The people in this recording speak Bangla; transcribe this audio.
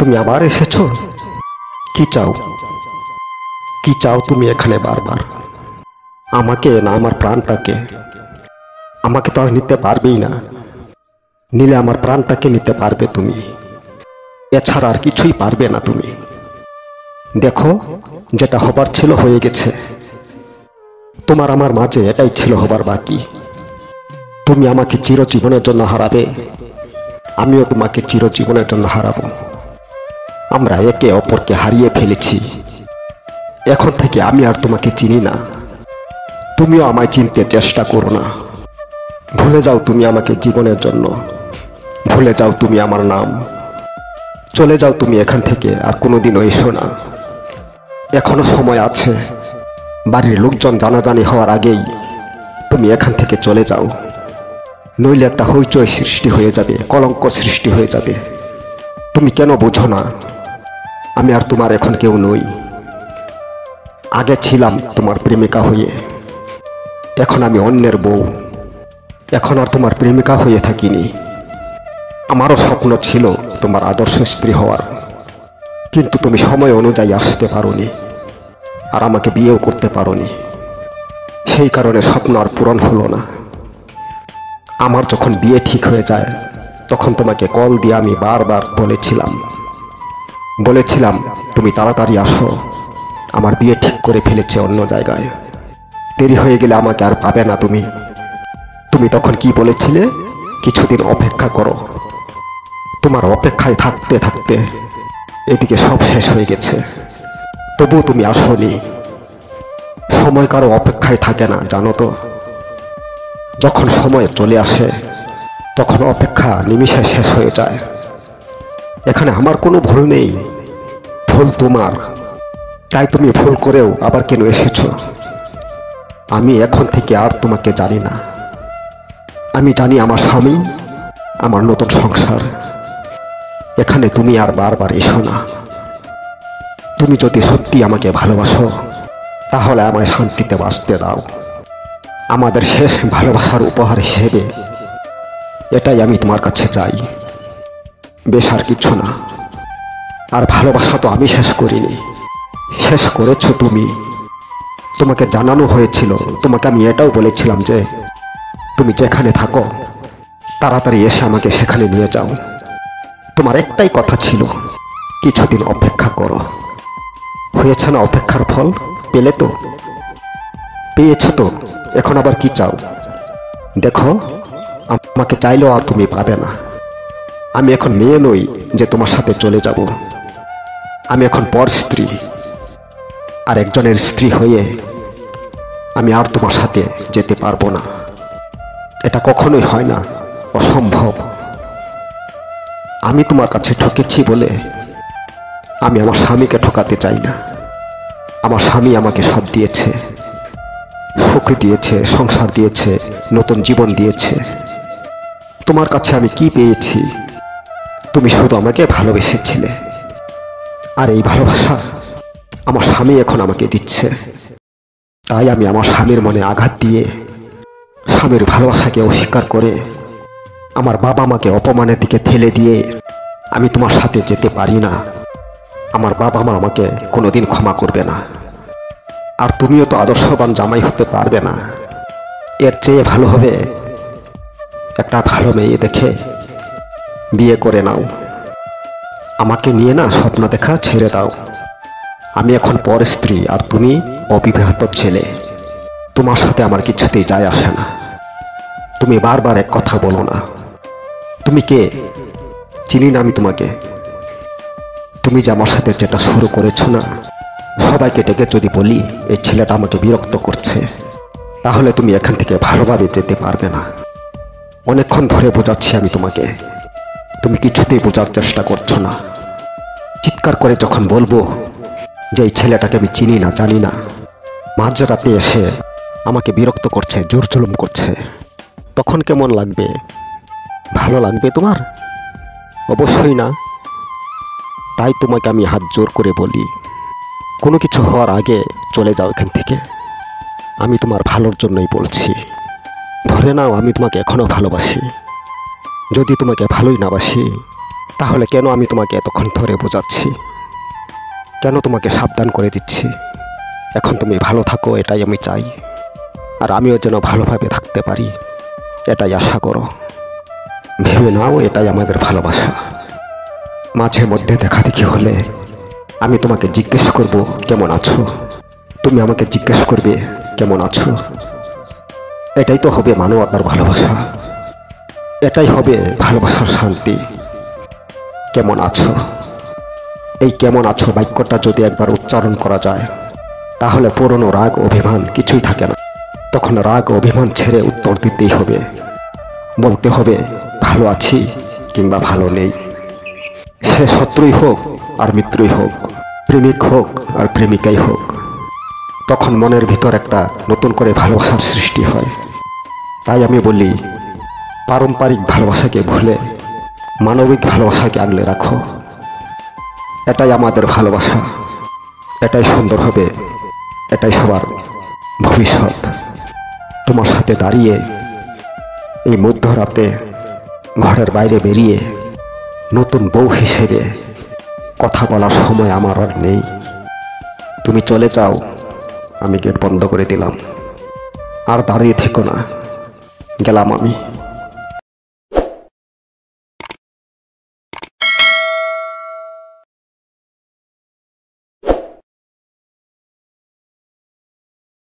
তুমি আবার এসেছো? কি চাও? কি চাও তুমি এখানে বারবার? আমাকে না আমার প্রাণটাকে? আমাকে তো আর নিতে পারবেই না। নিলে আমার প্রাণটাকে নিতে পারবে তুমি, এছাড়া আর কিছুই পারবে না তুমি। দেখো, যেটা হবার ছিল হয়ে গেছে। তোমার আমার মাঝে এটাই ছিল হবার বাকি। তুমি আমাকে চিরজীবনের জন্য হারাবে, আমিও তোমাকে চিরজীবনের জন্য হারাবো। আমরা একে অপরকে হারিয়ে ফেলেছি। এখন থেকে আমি আর তোমাকে চিনি না, তুমিও আমায় চিনতে চেষ্টা করো না। ভুলে যাও তুমি আমাকে জীবনের জন্য, ভুলে যাও তুমি আমার নাম। চলে যাও তুমি এখান থেকে, আর কোনোদিনও এসো না। এখনো সময় আছে, বাড়ির লোকজন জানাজানি হওয়ার আগেই তুমি এখান থেকে চলে যাও, নইলে একটা হইচই সৃষ্টি হয়ে যাবে, কলঙ্ক সৃষ্টি হয়ে যাবে। তুমি কেন বোঝো না? আমি আর তোমার এখন কেউ নই। আগে ছিলাম তোমার প্রেমিকা হয়ে, এখন আমি অন্যের বউ। এখন আর তোমার প্রেমিকা হয়ে থাকিনি। আমারও স্বপ্ন ছিল তোমার আদর্শ স্ত্রী হওয়ার, কিন্তু তুমি সময় অনুযায়ী আসতে পারোনি, আর আমাকে বিয়েও করতে পারোনি। সেই কারণে স্বপ্ন আর পূরণ হলো না। আমার যখন বিয়ে ঠিক হয়ে যায়, তখন তোমাকে কল দিয়ে আমি বারবার বলেছিলাম তুমি তাড়াতাড়ি আসো, আমার বিয়ে ঠিক করে ফেলেছে অন্য জায়গায়, দেরি হয়ে গেলে আমাকে আর পাবে না তুমি। তুমি তখন কি বলেছিলে? কিছুদিন অপেক্ষা করো। তোমার অপেক্ষায় থাকতে থাকতে এদিকে সব শেষ হয়ে গেছে, তবুও তুমি আসোনি। সময় কারো অপেক্ষায় থাকে না, জানো তো। যখন সময় চলে আসে, তখন অপেক্ষা নিমিষে শেষ হয়ে যায়। এখানে আমার কোনো ভুল নেই, ভুল তোমার। তাই তুমি ভুল করেও আবার কেন এসেছো? আমি এখন থেকে আর তোমাকে জানি না। আমি জানি আমার স্বামী, আমার নতুন সংসার। এখানে তুমি আর বারবার এসো না। তুমি যদি সত্যি আমাকে ভালোবাসো, তাহলে আমায় শান্তিতে বাঁচতে দাও। আমাদের শেষ ভালোবাসার উপহার হিসেবে এটাই আমি তোমার কাছে চাই, বেশ আর কিছু না। আর ভালোবাসা তো আমি শেষ করিনি, শেষ করেছো তুমি। তোমাকে জানানো হয়েছিল, তোমাকে আমি এটাও বলেছিলাম যে তুমি যেখানে থাকো তাড়াতাড়ি এসে আমাকে সেখানে নিয়ে যাও। তোমার একটাই কথা ছিল, কিছুদিন অপেক্ষা করো। হয়েছে না অপেক্ষার ফল? পেলে তো? পেয়েছ তো, এখন আবার কি চাও? দেখো, আমাকে চাইলেও আর তুমি পাবে না। আমি এখন মেয়ে নই যে তোমার সাথে চলে যাব। আমি এখন পর স্ত্রী, আর একজনের স্ত্রী হয়ে আমি আর তোমার সাথে যেতে পারবো না। এটা কখনোই হয় না, অসম্ভব। আমি তোমার কাছে ঠকেছি বলে আমি আমার স্বামীকে ঠকাতে চাই না। আমার স্বামী আমাকে সব দিয়েছে, সুখ দিয়েছে, সংসার দিয়েছে, নতুন জীবন দিয়েছে। তোমার কাছে আমি কি পেয়েছি? তুমি শুধু আমাকে ভালোবেসেছিলে, আর এই ভালোবাসা আমার স্বামী এখন আমাকে দিচ্ছে। তাই আমি আমার স্বামীর মনে আঘাত দিয়ে, স্বামীর ভালোবাসাকে অস্বীকার করে, আমার বাবা মাকে অপমানের দিকে ঠেলে দিয়ে আমি তোমার সাথে যেতে পারি না। আমার বাবা মা আমাকে কোনোদিন ক্ষমা করবে না, আর তুমিও তো আদর্শবান জামাই হতে পারবে না। এর চেয়ে ভালো হবে একটা ভালো মেয়ে দেখে বিয়ে করে নাও। আমাকে নিয়ে না স্বপ্ন দেখা ছেড়ে দাও। আমি এখন পর স্ত্রী, আর তুমি অবিবাহিত ছেলে। তোমার সাথে আমার কিছুতেই যায় আসে না। তুমি বারবার এক কথা বলো না। তুমি কে? চিনি না আমি তোমাকে। তুমি যে আমার সাথে যেটা শুরু করেছো না, সবাইকে ডেকে যদি বলি এই ছেলেটা আমাকে বিরক্ত করছে, তাহলে তুমি এখান থেকে ভালোভাবে যেতে পারবে না। অনেকক্ষণ ধরে বোঝাচ্ছি আমি তোমাকে, তুমি কিছুতেই বোঝার চেষ্টা করছো না। চিৎকার করে যখন বলবো যে এই ছেলেটাকে আমি চিনি না, জানি না, মাঝরাতে এসে আমাকে বিরক্ত করছে, জোর জুলুম করছে, তখন কেমন লাগবে? ভালো লাগবে তোমার? অবশ্যই না। তাই তোমাকে আমি হাত জোর করে বলি, কোনো কিছু হওয়ার আগে চলে যাও এখান থেকে। আমি তোমার ভালোর জন্যই বলছি। ধরে নাও আমি তোমাকে এখনো ভালোবাসি। যদি তোমাকে ভালোই না বাসি, তাহলে কেন আমি তোমাকে এতক্ষণ ধরে বোঝাচ্ছি, কেন তোমাকে সাবধান করে দিচ্ছি? এখন তুমি ভালো থাকো, এটাই আমি চাই। আর আমিও যেন ভালোভাবে থাকতে পারি, এটাই আশা করো। ভেবে নাও, এটাই আমাদের ভালোবাসা। মাঝে মধ্যে দেখাদেখি হলে আমি তোমাকে জিজ্ঞেস করব কেমন আছো, তুমি আমাকে জিজ্ঞেস করবে কেমন আছো। এটাই তো হবে মানবতার ভালোবাসা, এটাই হবে ভালোবাসার শান্তি। কেমন আছো, এই কেমন আছো বাক্যটা যদি একবার উচ্চারণ করা যায়, তাহলে পুরনো রাগ অভিমান কিছুই থাকে না। তখন রাগ অভিমান ছেড়ে উত্তর দিতেই হবে, বলতে হবে ভালো আছি কিংবা ভালো নেই। সে শত্রুই হোক আর মিত্রই হোক, প্রেমিক হোক আর প্রেমিকাই হোক, তখন মনের ভিতর একটা নতুন করে ভালোবাসার সৃষ্টি হয়। তাই আমি বলি, পারম্পরিক ভালোবাসাকে ভুলে মানবিক ভালোবাসাকে আগলে রাখো। এটাই আমাদের ভালোবাসা, এটাই সুন্দর হবে, এটাই সবার ভবিষ্যৎ। তোমার সাথে দাঁড়িয়ে এই মধ্যরাতে ঘরের বাইরে বেরিয়ে নতুন বউ হিসেবে কথা বলার সময় আমার আর নেই। তুমি চলে যাও, আমি গেট বন্ধ করে দিলাম। আর দাঁড়িয়ে থেকো না, গেলাম আমি।